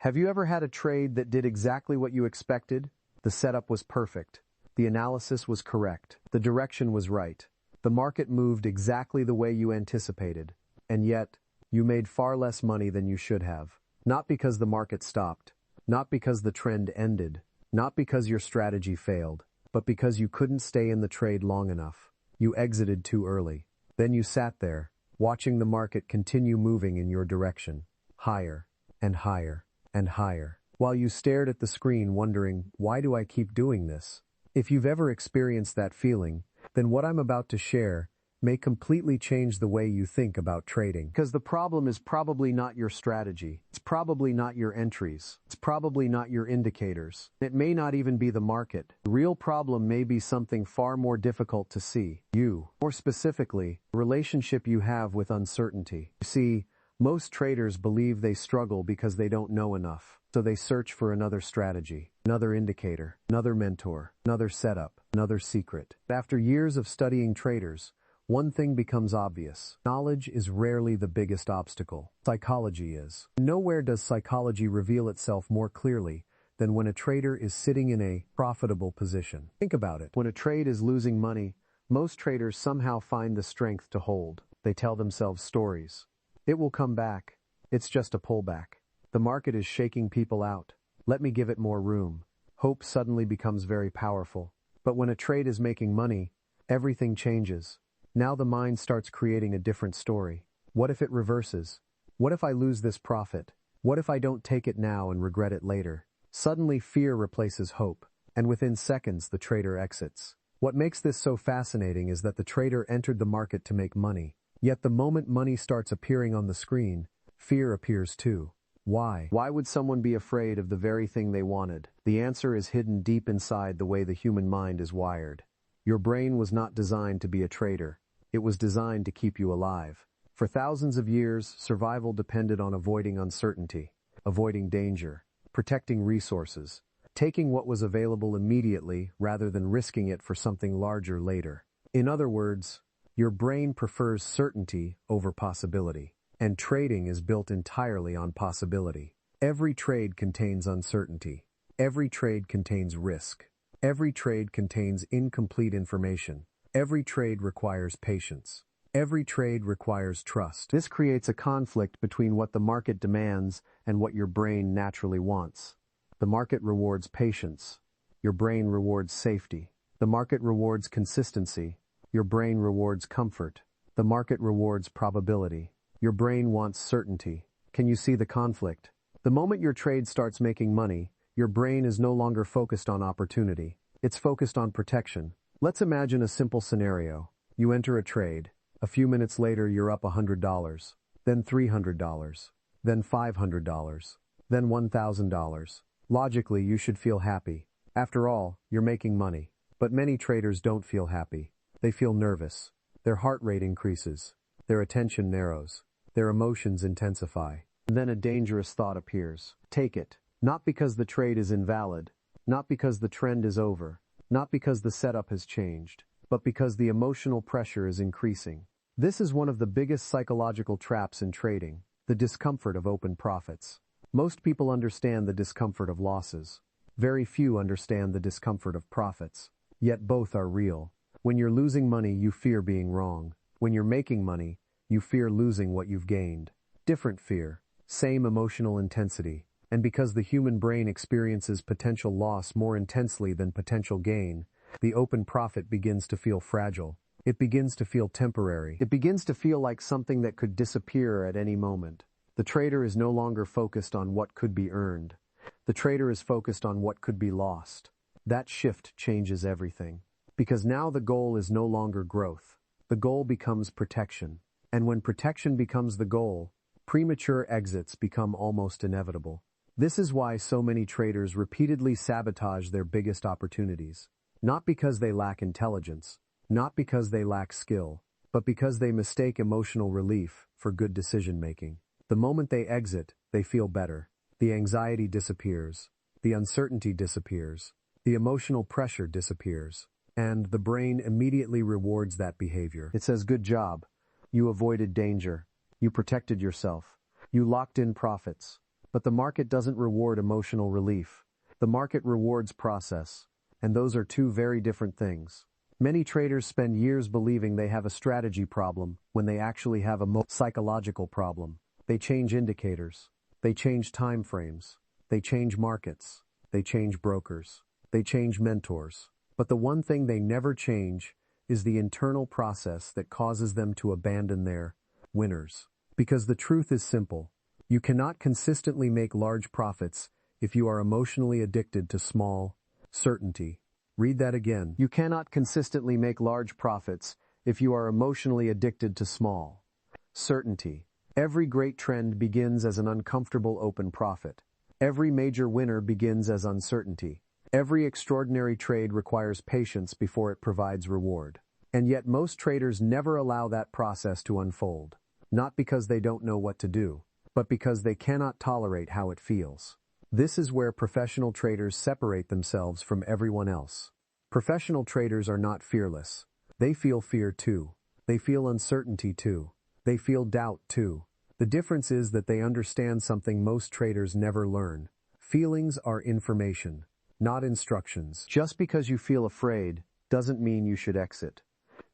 Have you ever had a trade that did exactly what you expected? The setup was perfect. The analysis was correct. The direction was right. The market moved exactly the way you anticipated. And yet, you made far less money than you should have. Not because the market stopped. Not because the trend ended. Not because your strategy failed. But because you couldn't stay in the trade long enough. You exited too early. Then you sat there, watching the market continue moving in your direction. Higher, and higher, and higher. While you stared at the screen wondering, why do I keep doing this? If you've ever experienced that feeling, then what I'm about to share may completely change the way you think about trading. Because the problem is probably not your strategy. It's probably not your entries. It's probably not your indicators. It may not even be the market. The real problem may be something far more difficult to see. You. More specifically, the relationship you have with uncertainty. You see, most traders believe they struggle because they don't know enough. So they search for another strategy, another indicator, another mentor, another setup, another secret. After years of studying traders, one thing becomes obvious. Knowledge is rarely the biggest obstacle. Psychology is. Nowhere does psychology reveal itself more clearly than when a trader is sitting in a profitable position. Think about it. When a trade is losing money, most traders somehow find the strength to hold. They tell themselves stories. It will come back. It's just a pullback. The market is shaking people out. Let me give it more room. Hope suddenly becomes very powerful. But when a trade is making money, everything changes. Now the mind starts creating a different story. What if it reverses? What if I lose this profit? What if I don't take it now and regret it later? Suddenly fear replaces hope, and within seconds the trader exits. What makes this so fascinating is that the trader entered the market to make money. Yet the moment money starts appearing on the screen, fear appears too. Why? Why would someone be afraid of the very thing they wanted? The answer is hidden deep inside the way the human mind is wired. Your brain was not designed to be a trader. It was designed to keep you alive. For thousands of years, survival depended on avoiding uncertainty, avoiding danger, protecting resources, taking what was available immediately rather than risking it for something larger later. In other words, your brain prefers certainty over possibility, and trading is built entirely on possibility. Every trade contains uncertainty. Every trade contains risk. Every trade contains incomplete information. Every trade requires patience. Every trade requires trust. This creates a conflict between what the market demands and what your brain naturally wants. The market rewards patience. Your brain rewards safety. The market rewards consistency. Your brain rewards comfort. The market rewards probability. Your brain wants certainty. Can you see the conflict? The moment your trade starts making money, your brain is no longer focused on opportunity. It's focused on protection. Let's imagine a simple scenario. You enter a trade. A few minutes later, you're up $100, then $300, then $500, then $1,000. Logically, you should feel happy. After all, you're making money. But many traders don't feel happy. They feel nervous. Their heart rate increases. Their attention narrows. Their emotions intensify. And then a dangerous thought appears. Take it. Not because the trade is invalid. Not because the trend is over. Not because the setup has changed. But because the emotional pressure is increasing. This is one of the biggest psychological traps in trading, the discomfort of open profits. Most people understand the discomfort of losses. Very few understand the discomfort of profits. Yet both are real. When you're losing money, you fear being wrong. When you're making money, you fear losing what you've gained. Different fear, same emotional intensity. And because the human brain experiences potential loss more intensely than potential gain, the open profit begins to feel fragile. It begins to feel temporary. It begins to feel like something that could disappear at any moment. The trader is no longer focused on what could be earned. The trader is focused on what could be lost. That shift changes everything. Because now the goal is no longer growth. The goal becomes protection. And when protection becomes the goal, premature exits become almost inevitable. This is why so many traders repeatedly sabotage their biggest opportunities. Not because they lack intelligence, not because they lack skill, but because they mistake emotional relief for good decision-making. The moment they exit, they feel better. The anxiety disappears. The uncertainty disappears. The emotional pressure disappears. And the brain immediately rewards that behavior. It says, good job. You avoided danger. You protected yourself. You locked in profits. But the market doesn't reward emotional relief. The market rewards process. And those are two very different things. Many traders spend years believing they have a strategy problem when they actually have a psychological problem. They change indicators. They change time frames. They change markets. They change brokers. They change mentors. But the one thing they never change is the internal process that causes them to abandon their winners. Because the truth is simple. You cannot consistently make large profits if you are emotionally addicted to small certainty. Read that again. You cannot consistently make large profits if you are emotionally addicted to small certainty. Every great trend begins as an uncomfortable open profit. Every major winner begins as uncertainty. Every extraordinary trade requires patience before it provides reward. And yet most traders never allow that process to unfold. Not because they don't know what to do, but because they cannot tolerate how it feels. This is where professional traders separate themselves from everyone else. Professional traders are not fearless. They feel fear too. They feel uncertainty too. They feel doubt too. The difference is that they understand something most traders never learn. Feelings are information, not instructions. Just because you feel afraid doesn't mean you should exit.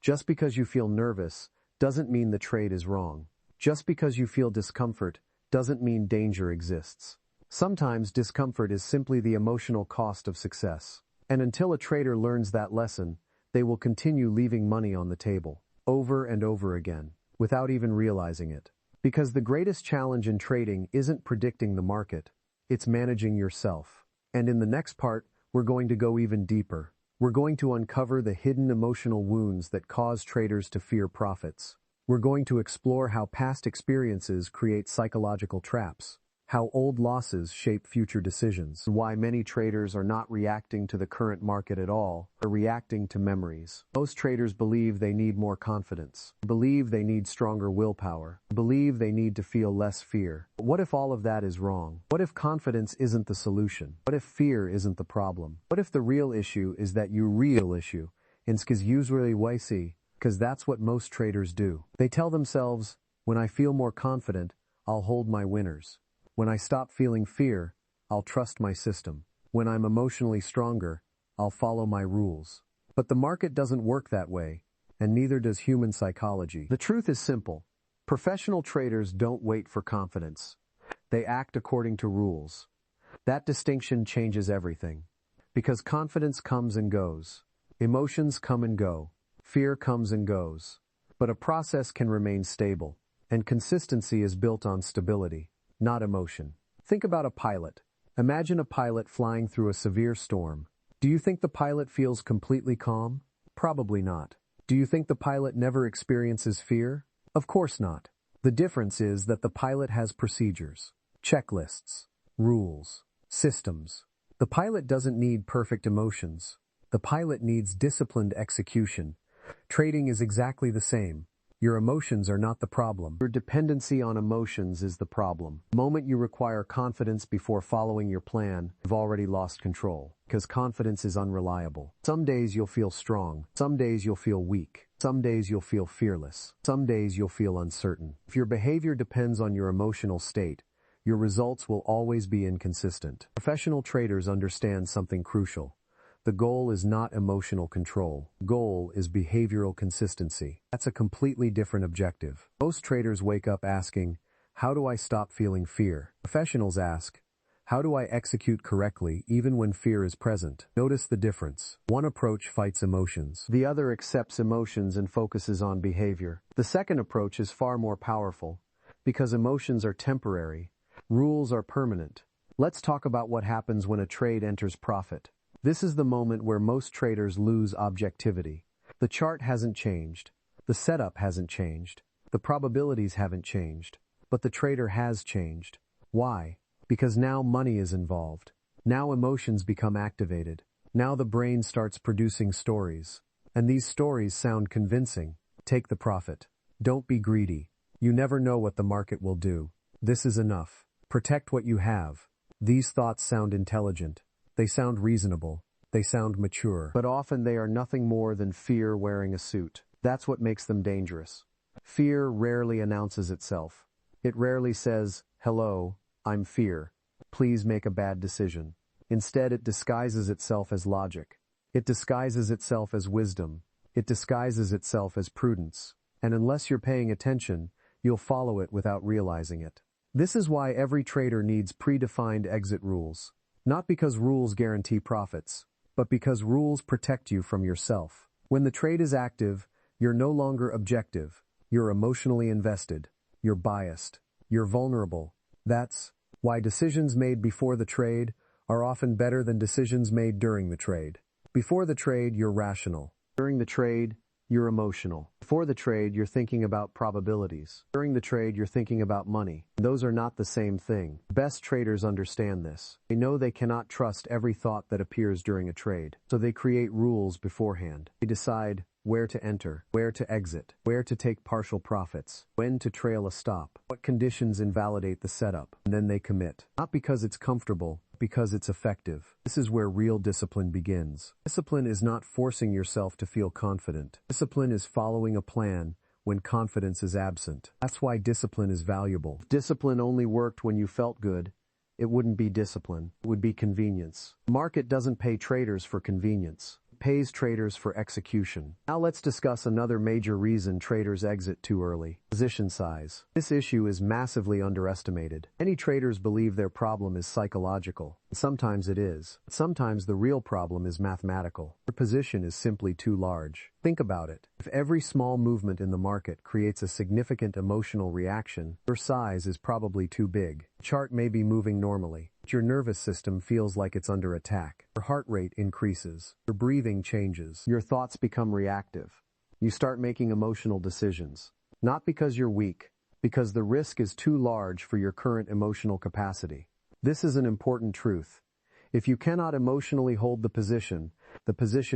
Just because you feel nervous doesn't mean the trade is wrong. Just because you feel discomfort doesn't mean danger exists. Sometimes discomfort is simply the emotional cost of success. And until a trader learns that lesson, they will continue leaving money on the table, over and over again, without even realizing it. Because the greatest challenge in trading isn't predicting the market, it's managing yourself. And in the next part, we're going to go even deeper. We're going to uncover the hidden emotional wounds that cause traders to fear profits. We're going to explore how past experiences create psychological traps, how old losses shape future decisions, and why many traders are not reacting to the current market at all, but reacting to memories. Most traders believe they need more confidence, believe they need stronger willpower, believe they need to feel less fear. But what if all of that is wrong? What if confidence isn't the solution? What if fear isn't the problem? What if the real issue is that you real issue? Because that's what most traders do. They tell themselves, when I feel more confident, I'll hold my winners. When I stop feeling fear, I'll trust my system. When I'm emotionally stronger, I'll follow my rules. But the market doesn't work that way, and neither does human psychology. The truth is simple. Professional traders don't wait for confidence. They act according to rules. That distinction changes everything. Because confidence comes and goes. Emotions come and go. Fear comes and goes. But a process can remain stable, and consistency is built on stability, not emotion. Think about a pilot. Imagine a pilot flying through a severe storm. Do you think the pilot feels completely calm? Probably not. Do you think the pilot never experiences fear? Of course not. The difference is that the pilot has procedures, checklists, rules, systems. The pilot doesn't need perfect emotions. The pilot needs disciplined execution. Trading is exactly the same. Your emotions are not the problem. Your dependency on emotions is the problem. The moment you require confidence before following your plan, you've already lost control. Because confidence is unreliable. Some days you'll feel strong. Some days you'll feel weak. Some days you'll feel fearless. Some days you'll feel uncertain. If your behavior depends on your emotional state, your results will always be inconsistent. Professional traders understand something crucial. The goal is not emotional control. The goal is behavioral consistency. That's a completely different objective. Most traders wake up asking, how do I stop feeling fear? Professionals ask, how do I execute correctly even when fear is present? Notice the difference. One approach fights emotions. The other accepts emotions and focuses on behavior. The second approach is far more powerful because emotions are temporary. Rules are permanent. Let's talk about what happens when a trade enters profit. This is the moment where most traders lose objectivity. The chart hasn't changed. The setup hasn't changed. The probabilities haven't changed. But the trader has changed. Why? Because now money is involved. Now emotions become activated. Now the brain starts producing stories. And these stories sound convincing. Take the profit. Don't be greedy. You never know what the market will do. This is enough. Protect what you have. These thoughts sound intelligent. They sound reasonable. They sound mature. But often they are nothing more than fear wearing a suit. That's what makes them dangerous. Fear rarely announces itself. It rarely says, hello, I'm fear. Please make a bad decision. Instead, it disguises itself as logic. It disguises itself as wisdom. It disguises itself as prudence. And unless you're paying attention, you'll follow it without realizing it. This is why every trader needs predefined exit rules. Not because rules guarantee profits, but because rules protect you from yourself. When the trade is active, you're no longer objective. You're emotionally invested. You're biased. You're vulnerable. That's why decisions made before the trade are often better than decisions made during the trade. Before the trade, you're rational. During the trade, you're emotional. Before the trade, you're thinking about probabilities. During the trade, you're thinking about money. Those are not the same thing. Best traders understand this. They know they cannot trust every thought that appears during a trade. So they create rules beforehand. They decide where to enter, where to exit, where to take partial profits, when to trail a stop, what conditions invalidate the setup, and then they commit. Not because it's comfortable, because it's effective. This is where real discipline begins. Discipline is not forcing yourself to feel confident. Discipline is following a plan when confidence is absent. That's why discipline is valuable. If discipline only worked when you felt good, it wouldn't be discipline. It would be convenience. The market doesn't pay traders for convenience. It pays traders for execution. Now let's discuss another major reason traders exit too early. Position size. This issue is massively underestimated. Many traders believe their problem is psychological. Sometimes it is. Sometimes the real problem is mathematical. Your position is simply too large. Think about it. If every small movement in the market creates a significant emotional reaction, your size is probably too big. The chart may be moving normally, but your nervous system feels like it's under attack. Your heart rate increases. Your breathing changes. Your thoughts become reactive. You start making emotional decisions. Not because you're weak, because the risk is too large for your current emotional capacity. This is an important truth. If you cannot emotionally hold the position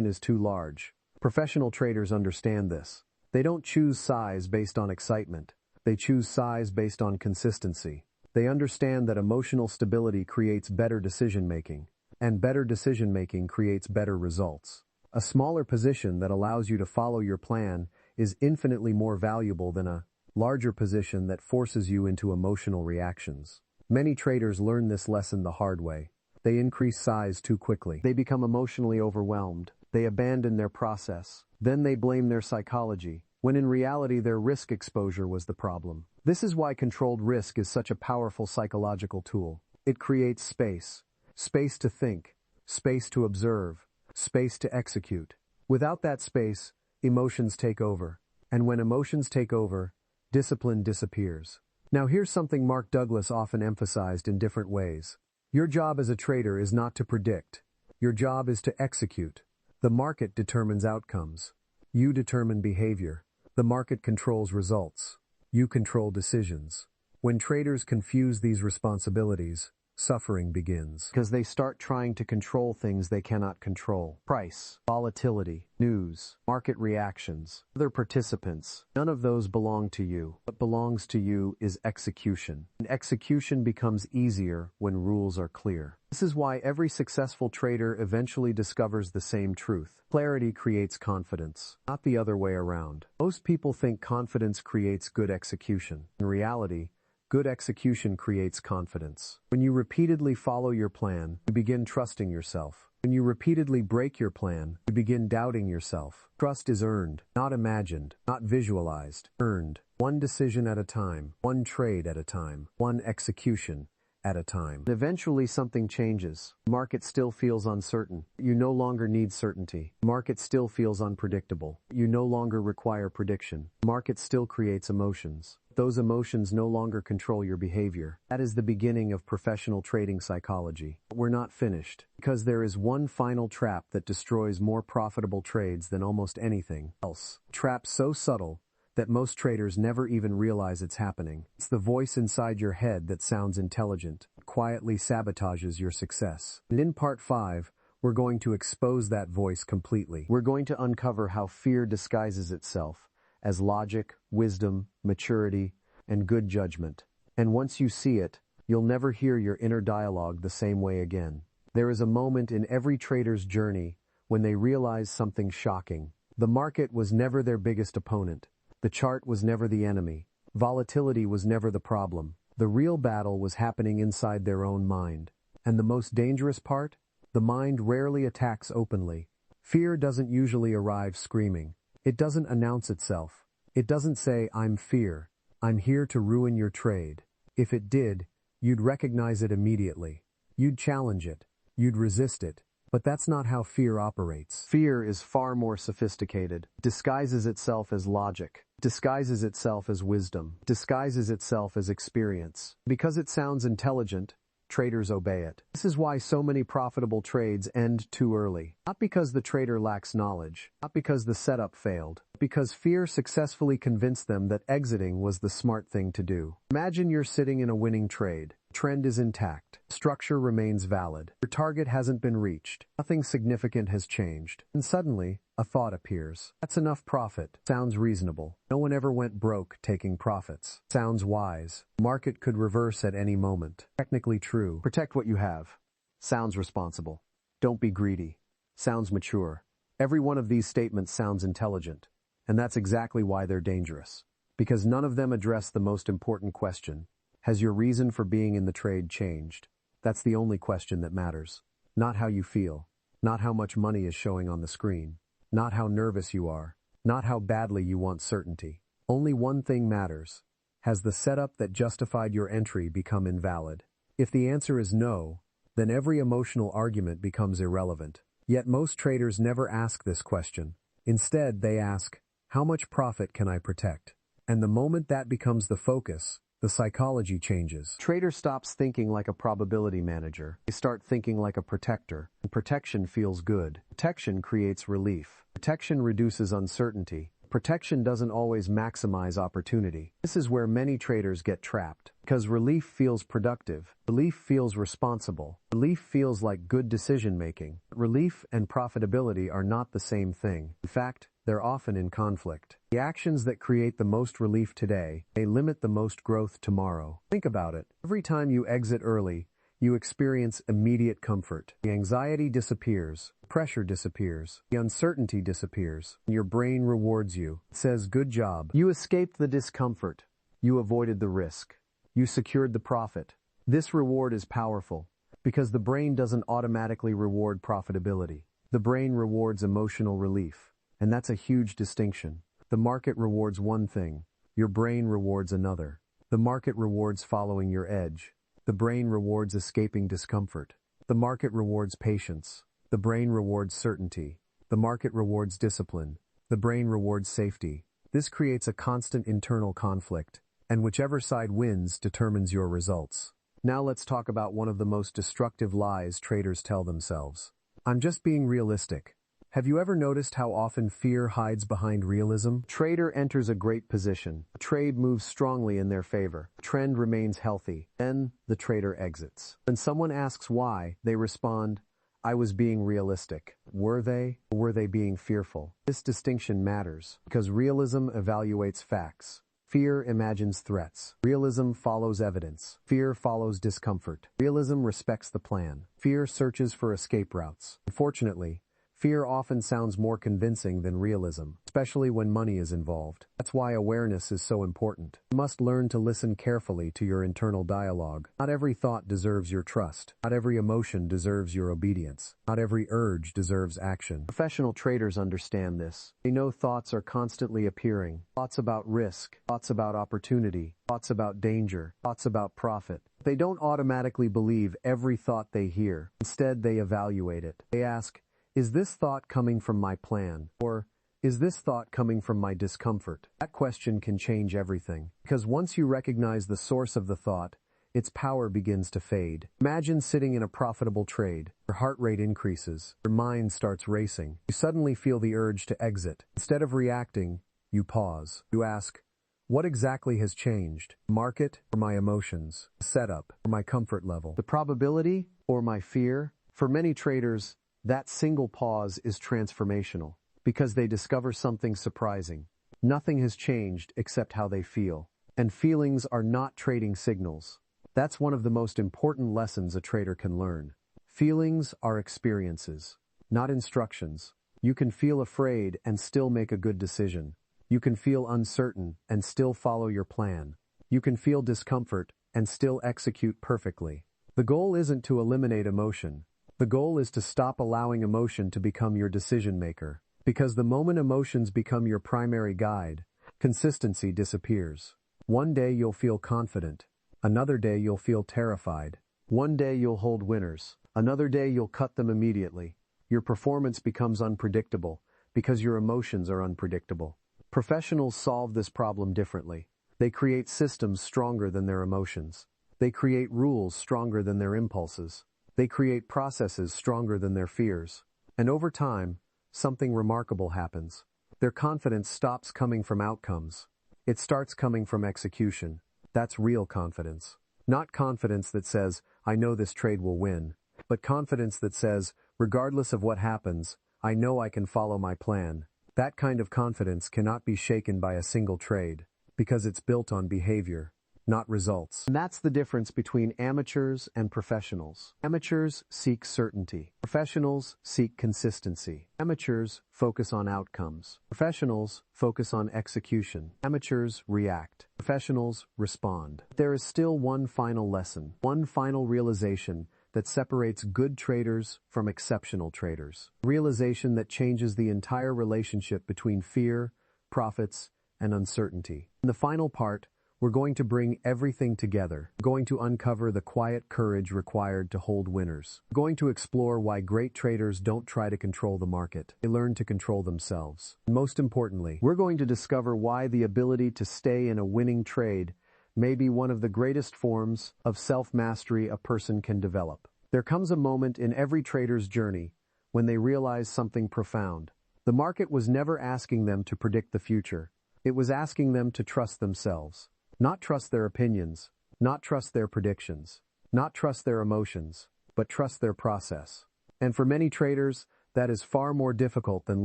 is too large. Professional traders understand this. They don't choose size based on excitement. They choose size based on consistency. They understand that emotional stability creates better decision-making, and better decision-making creates better results. A smaller position that allows you to follow your plan is infinitely more valuable than a larger position that forces you into emotional reactions. Many traders learn this lesson the hard way. They increase size too quickly. They become emotionally overwhelmed. They abandon their process. Then they blame their psychology, when in reality their risk exposure was the problem. This is why controlled risk is such a powerful psychological tool. It creates space. Space to think. Space to observe. Space to execute. Without that space, emotions take over. And when emotions take over, discipline disappears. Now here's something Mark Douglas often emphasized in different ways. Your job as a trader is not to predict. Your job is to execute. The market determines outcomes. You determine behavior. The market controls results. You control decisions. When traders confuse these responsibilities, suffering begins. Because they start trying to control things they cannot control. Price, volatility, news, market reactions, other participants. None of those belong to you. What belongs to you is execution. And execution becomes easier when rules are clear. This is why every successful trader eventually discovers the same truth. Clarity creates confidence, not the other way around. Most people think confidence creates good execution. In reality, good execution creates confidence. When you repeatedly follow your plan, you begin trusting yourself. When you repeatedly break your plan, you begin doubting yourself. Trust is earned, not imagined, not visualized. Earned. One decision at a time, one trade at a time, one execution at a time. Eventually something changes. The market still feels uncertain. You no longer need certainty. The market still feels unpredictable. You no longer require prediction. The market still creates emotions. Those emotions no longer control your behavior. That is the beginning of professional trading psychology. But we're not finished, because there is one final trap that destroys more profitable trades than almost anything else. A trap so subtle that most traders never even realize it's happening. It's the voice inside your head that sounds intelligent, quietly sabotages your success. And in part 5, we're going to expose that voice completely. We're going to uncover how fear disguises itself as logic, wisdom, maturity, and good judgment. And once you see it, you'll never hear your inner dialogue the same way again. There is a moment in every trader's journey when they realize something shocking. The market was never their biggest opponent. The chart was never the enemy. Volatility was never the problem. The real battle was happening inside their own mind. And the most dangerous part? The mind rarely attacks openly. Fear doesn't usually arrive screaming. It doesn't announce itself. It doesn't say, "I'm fear. I'm here to ruin your trade." If it did, you'd recognize it immediately. You'd challenge it. You'd resist it. But that's not how fear operates. Fear is far more sophisticated, disguises itself as logic, disguises itself as wisdom, disguises itself as experience. Because it sounds intelligent, traders obey it. This is why so many profitable trades end too early. Not because the trader lacks knowledge, not because the setup failed, but because fear successfully convinced them that exiting was the smart thing to do. Imagine you're sitting in a winning trade. Trend is intact. Structure remains valid. Your target hasn't been reached. Nothing significant has changed. And suddenly, a thought appears. That's enough profit. Sounds reasonable. No one ever went broke taking profits. Sounds wise. Market could reverse at any moment. Technically true. Protect what you have. Sounds responsible. Don't be greedy. Sounds mature. Every one of these statements sounds intelligent. And that's exactly why they're dangerous. Because none of them address the most important question. Has your reason for being in the trade changed? That's the only question that matters. Not how you feel. Not how much money is showing on the screen. Not how nervous you are. Not how badly you want certainty. Only one thing matters. Has the setup that justified your entry become invalid? If the answer is no, then every emotional argument becomes irrelevant. Yet most traders never ask this question. Instead, they ask, how much profit can I protect? And the moment that becomes the focus, the psychology changes. Trader stops thinking like a probability manager. They start thinking like a protector. And protection feels good. Protection creates relief. Protection reduces uncertainty. Protection doesn't always maximize opportunity. This is where many traders get trapped. Because relief feels productive. Relief feels responsible. Relief feels like good decision-making. Relief and profitability are not the same thing. In fact, they're often in conflict. The actions that create the most relief today may limit the most growth tomorrow. Think about it. Every time you exit early, you experience immediate comfort. The anxiety disappears. Pressure disappears. The uncertainty disappears. Your brain rewards you. It says, good job. You escaped the discomfort. You avoided the risk. You secured the profit. This reward is powerful because the brain doesn't automatically reward profitability. The brain rewards emotional relief. And that's a huge distinction. The market rewards one thing. Your brain rewards another. The market rewards following your edge. The brain rewards escaping discomfort. The market rewards patience. The brain rewards certainty. The market rewards discipline. The brain rewards safety. This creates a constant internal conflict, and whichever side wins determines your results. Now let's talk about one of the most destructive lies traders tell themselves. I'm just being realistic. Have you ever noticed how often fear hides behind realism? Trader enters a great position. A trade moves strongly in their favor. Trend remains healthy. Then the trader exits. When someone asks why, they respond, I was being realistic. Were they? Or were they being fearful? This distinction matters because realism evaluates facts. Fear imagines threats. Realism follows evidence. Fear follows discomfort. Realism respects the plan. Fear searches for escape routes. Unfortunately, fear often sounds more convincing than realism, especially when money is involved. That's why awareness is so important. You must learn to listen carefully to your internal dialogue. Not every thought deserves your trust. Not every emotion deserves your obedience. Not every urge deserves action. Professional traders understand this. They know thoughts are constantly appearing. Thoughts about risk, thoughts about opportunity, thoughts about danger, thoughts about profit. They don't automatically believe every thought they hear. Instead, they evaluate it. They ask, is this thought coming from my plan? Or is this thought coming from my discomfort? That question can change everything. Because once you recognize the source of the thought, its power begins to fade. Imagine sitting in a profitable trade. Your heart rate increases. Your mind starts racing. You suddenly feel the urge to exit. Instead of reacting, you pause. You ask, what exactly has changed? The market or my emotions? The setup or my comfort level? The probability or my fear? For many traders, that single pause is transformational because they discover something surprising. Nothing has changed except how they feel. And feelings are not trading signals. That's one of the most important lessons a trader can learn. Feelings are experiences, not instructions. You can feel afraid and still make a good decision. You can feel uncertain and still follow your plan. You can feel discomfort and still execute perfectly. The goal isn't to eliminate emotion. The goal is to stop allowing emotion to become your decision maker. Because the moment emotions become your primary guide, consistency disappears. One day you'll feel confident. Another day you'll feel terrified. One day you'll hold winners. Another day you'll cut them immediately. Your performance becomes unpredictable because your emotions are unpredictable. Professionals solve this problem differently. They create systems stronger than their emotions. They create rules stronger than their impulses. They create processes stronger than their fears. And over time, something remarkable happens. Their confidence stops coming from outcomes. It starts coming from execution. That's real confidence. Not confidence that says, I know this trade will win, but confidence that says, regardless of what happens, I know I can follow my plan. That kind of confidence cannot be shaken by a single trade, because it's built on behavior, not results. And that's the difference between amateurs and professionals. Amateurs seek certainty. Professionals seek consistency. Amateurs focus on outcomes. Professionals focus on execution. Amateurs react. Professionals respond. There is still one final lesson, one final realization that separates good traders from exceptional traders. Realization that changes the entire relationship between fear, profits, and uncertainty. In the final part, we're going to bring everything together. We're going to uncover the quiet courage required to hold winners. We're going to explore why great traders don't try to control the market. They learn to control themselves. And most importantly, we're going to discover why the ability to stay in a winning trade may be one of the greatest forms of self-mastery a person can develop. There comes a moment in every trader's journey when they realize something profound. The market was never asking them to predict the future. It was asking them to trust themselves. Not trust their opinions, not trust their predictions, not trust their emotions, but trust their process. And for many traders, that is far more difficult than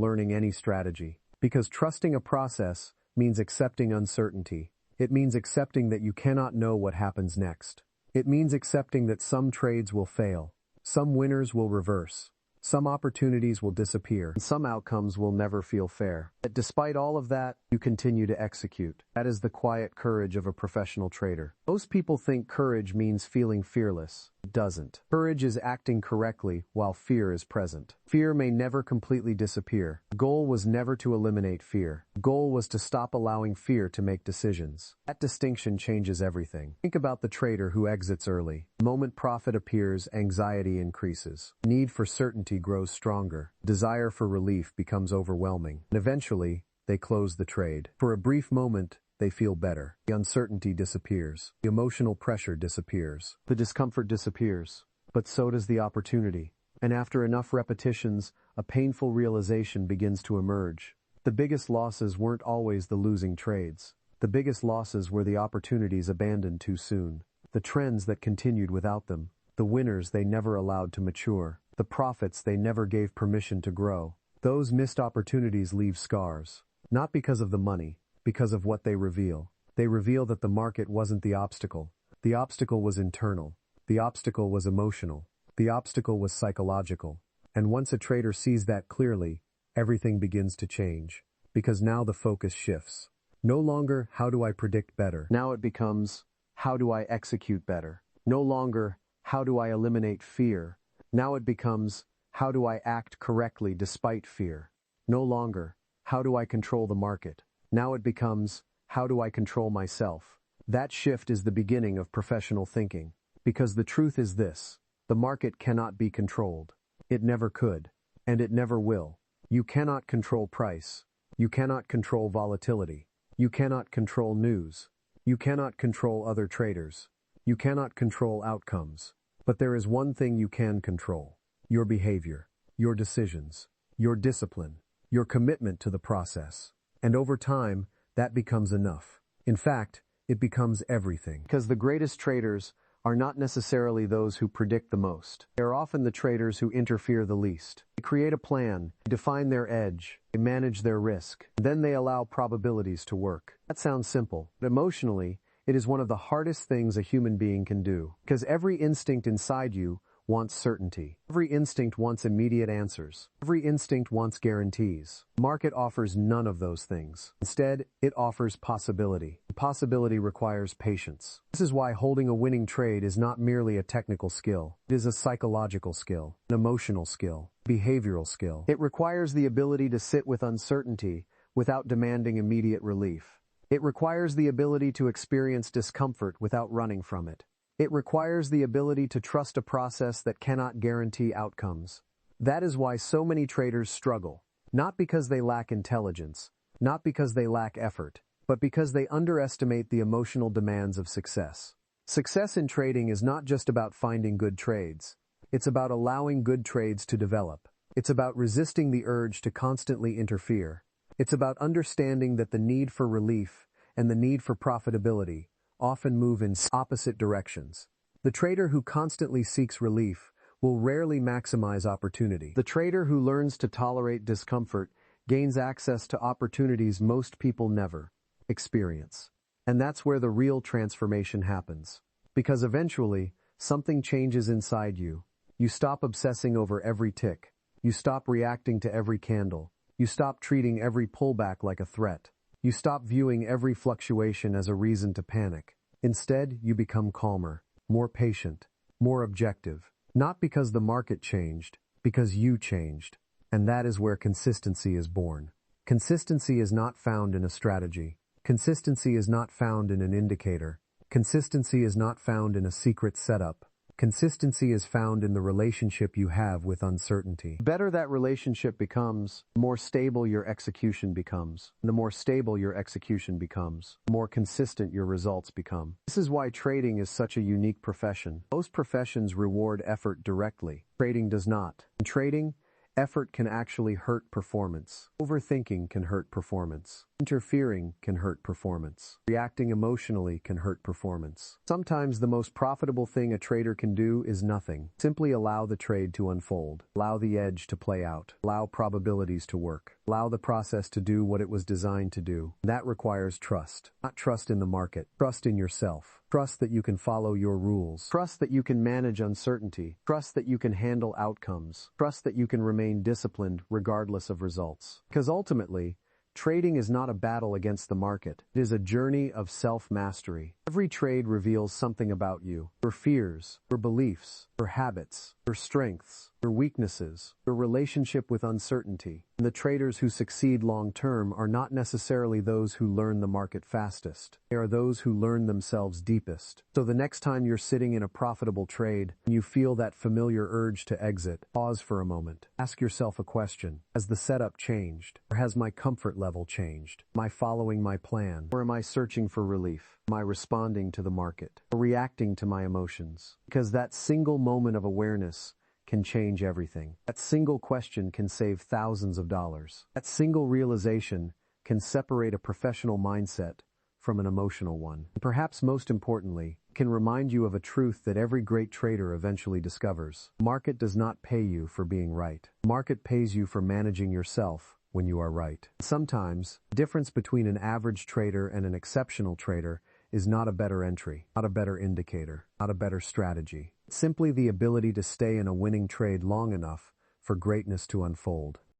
learning any strategy. Because trusting a process means accepting uncertainty. It means accepting that you cannot know what happens next. It means accepting that some trades will fail, some winners will reverse, some opportunities will disappear, and some outcomes will never feel fair. But despite all of that, you continue to execute. That is the quiet courage of a professional trader. Most people think courage means feeling fearless. It doesn't. Courage is acting correctly while fear is present. Fear may never completely disappear. The goal was never to eliminate fear. The goal was to stop allowing fear to make decisions. That distinction changes everything. Think about the trader who exits early. The moment profit appears, anxiety increases. Need for certainty grows stronger. Desire for relief becomes overwhelming. And eventually, they close the trade. For a brief moment, they feel better. The uncertainty disappears. The emotional pressure disappears. The discomfort disappears. But so does the opportunity. And after enough repetitions, a painful realization begins to emerge. The biggest losses weren't always the losing trades. The biggest losses were the opportunities abandoned too soon. The trends that continued without them. The winners they never allowed to mature. The profits they never gave permission to grow. Those missed opportunities leave scars. Not because of the money, because of what they reveal. They reveal that the market wasn't the obstacle. The obstacle was internal. The obstacle was emotional. The obstacle was psychological. And once a trader sees that clearly, everything begins to change. Because now the focus shifts. No longer, how do I predict better? Now it becomes, how do I execute better? No longer, how do I eliminate fear? Now it becomes, how do I act correctly despite fear? No longer, how do I control the market? Now it becomes, how do I control myself? That shift is the beginning of professional thinking. Because the truth is this, the market cannot be controlled. It never could, and it never will. You cannot control price. You cannot control volatility. You cannot control news. You cannot control other traders. You cannot control outcomes. But there is one thing you can control: your behavior, your decisions, your discipline, your commitment to the process. And over time, that becomes enough. In fact, it becomes everything. Because the greatest traders are not necessarily those who predict the most. They are often the traders who interfere the least. They create a plan, they define their edge, they manage their risk, and then they allow probabilities to work. That sounds simple, but emotionally, it is one of the hardest things a human being can do. Because every instinct inside you wants certainty. Every instinct wants immediate answers. Every instinct wants guarantees. The market offers none of those things. Instead, it offers possibility. Possibility requires patience. This is why holding a winning trade is not merely a technical skill. It is a psychological skill, an emotional skill, behavioral skill. It requires the ability to sit with uncertainty without demanding immediate relief. It requires the ability to experience discomfort without running from it. It requires the ability to trust a process that cannot guarantee outcomes. That is why so many traders struggle, not because they lack intelligence, not because they lack effort, but because they underestimate the emotional demands of success. Success in trading is not just about finding good trades. It's about allowing good trades to develop. It's about resisting the urge to constantly interfere. It's about understanding that the need for relief and the need for profitability often move in opposite directions. The trader who constantly seeks relief will rarely maximize opportunity. The trader who learns to tolerate discomfort gains access to opportunities most people never experience. And that's where the real transformation happens. Because eventually, something changes inside you. You stop obsessing over every tick. You stop reacting to every candle. You stop treating every pullback like a threat. You stop viewing every fluctuation as a reason to panic. Instead, you become calmer, more patient, more objective. Not because the market changed, because you changed. And that is where consistency is born. Consistency is not found in a strategy. Consistency is not found in an indicator. Consistency is not found in a secret setup. Consistency is found in the relationship you have with uncertainty. The better that relationship becomes, the more stable your execution becomes. The more stable your execution becomes, the more consistent your results become. This is why trading is such a unique profession. Most professions reward effort directly. Trading does not. In trading, effort can actually hurt performance. Overthinking can hurt performance. Interfering can hurt performance. Reacting emotionally can hurt performance. Sometimes the most profitable thing a trader can do is nothing. Simply allow the trade to unfold. Allow the edge to play out. Allow probabilities to work. Allow the process to do what it was designed to do. That requires trust. Not trust in the market. Trust in yourself. Trust that you can follow your rules. Trust that you can manage uncertainty. Trust that you can handle outcomes. Trust that you can remain disciplined regardless of results. Because ultimately, trading is not a battle against the market. It is a journey of self-mastery. Every trade reveals something about you. Your fears, your beliefs, your habits, your strengths, your weaknesses, your relationship with uncertainty. And the traders who succeed long-term are not necessarily those who learn the market fastest. They are those who learn themselves deepest. So the next time you're sitting in a profitable trade and you feel that familiar urge to exit, pause for a moment. Ask yourself a question. Has the setup changed? Or has my comfort level changed? Am I following my plan? Or am I searching for relief? Am I responding to the market? Or reacting to my emotions? Because that single moment of awareness can change everything. That single question can save thousands of dollars. That single realization can separate a professional mindset from an emotional one. And perhaps most importantly, can remind you of a truth that every great trader eventually discovers. Market does not pay you for being right. Market pays you for managing yourself when you are right. Sometimes, the difference between an average trader and an exceptional trader is not a better entry, not a better indicator, not a better strategy. Simply the ability to stay in a winning trade long enough for greatness to unfold.